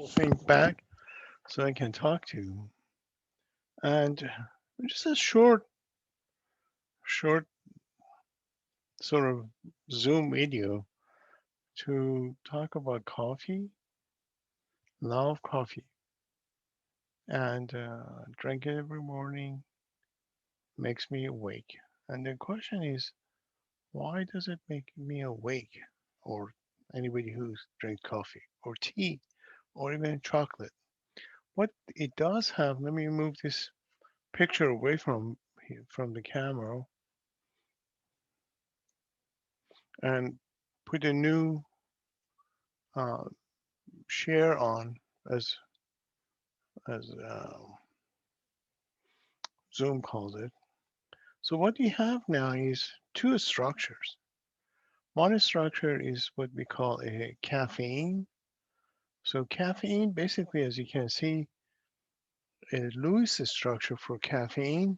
thing back so I can talk to you. And just a short sort of Zoom video to talk about coffee, love coffee, and drink it every morning makes me awake. And the question is, why does it make me awake? Or anybody who drinks coffee or tea or even chocolate. What it does have, let me move this picture away from the camera and put a new uh, share on as as Zoom calls it. So what we have now is two structures. One structure is what we call a caffeine. So caffeine, basically, as you can see, a Lewis structure for caffeine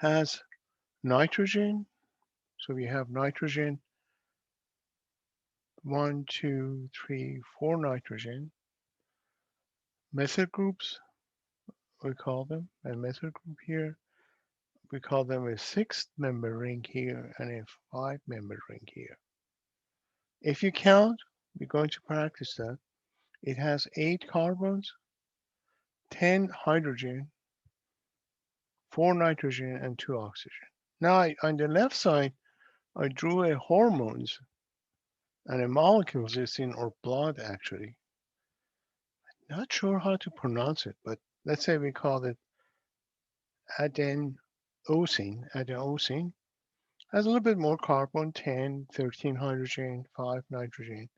has nitrogen. So we have nitrogen, one, two, three, four nitrogen. Methyl groups, we call them, a methyl group here. We call them a six-member ring here and a five-member ring here. If you count, we're going to practice that. It has 8 carbons, 10 hydrogen, 4 nitrogen, and 2 oxygen. Now, on the left side, I drew a hormones and a molecules is in our blood actually. Not sure how to pronounce it, but let's say we call it adenosine. Adenosine has a little bit more carbon, 10, 13 hydrogen, 5 nitrogen,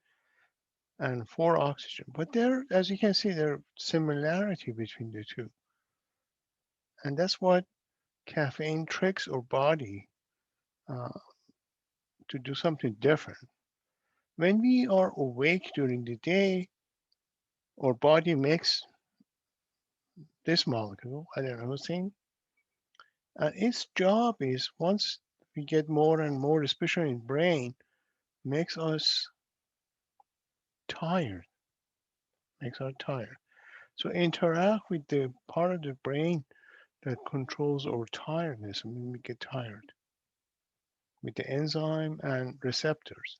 and 4 oxygen. But there, as you can see, there's similarity between the two. And that's what caffeine tricks our body uh, to do something different. When we are awake during the day, our body makes this molecule, adenosine, and its job is once we get more and more, especially in brain, makes us tired, makes us tired. So interact with the part of the brain that controls our tiredness when we get tired with the enzyme and receptors.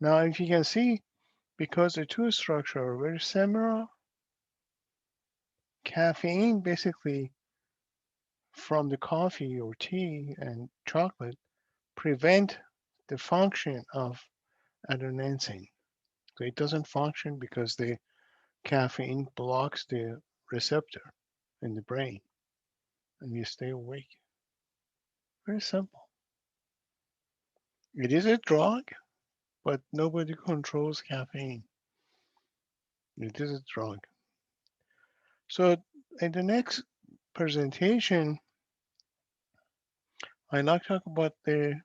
Now, if you can see, because the two structures are very similar, caffeine basically from the coffee or tea and chocolate prevent the function of adenosine. So it doesn't function because the caffeine blocks the receptor in the brain and you stay awake. Very simple. It is a drug, but nobody controls caffeine. It is a drug. So in the next presentation, I like to talk about the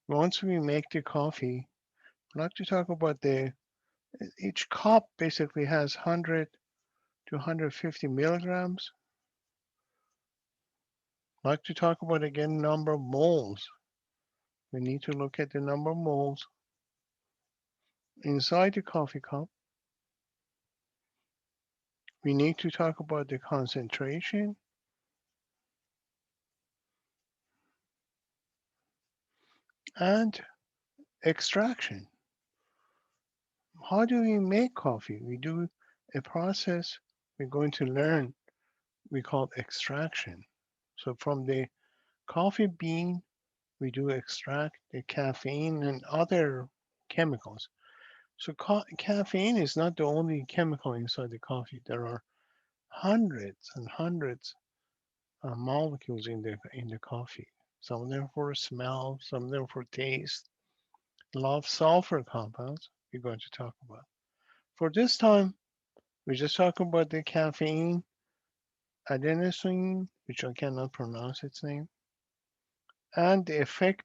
once we make the coffee, I like to talk about the each cup basically has 100 to 150 milligrams. I like to talk about again number of moles. We need to look at the number of moles inside the coffee cup. We need to talk about the concentration and extraction. How do we make coffee? We do a process we're going to learn we call extraction. So from the coffee bean, we do extract the caffeine and other chemicals. So caffeine is not the only chemical inside the coffee. There are hundreds and hundreds of molecules in the coffee. Some of them for smell, some of them for taste. A lot of sulfur compounds we're going to talk about. For this time, we just talk about the caffeine, adenosine, which I cannot pronounce its name, and the effect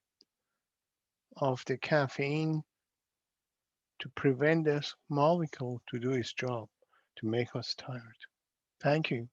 of the caffeine to prevent this molecule to do its job, to make us tired. Thank you.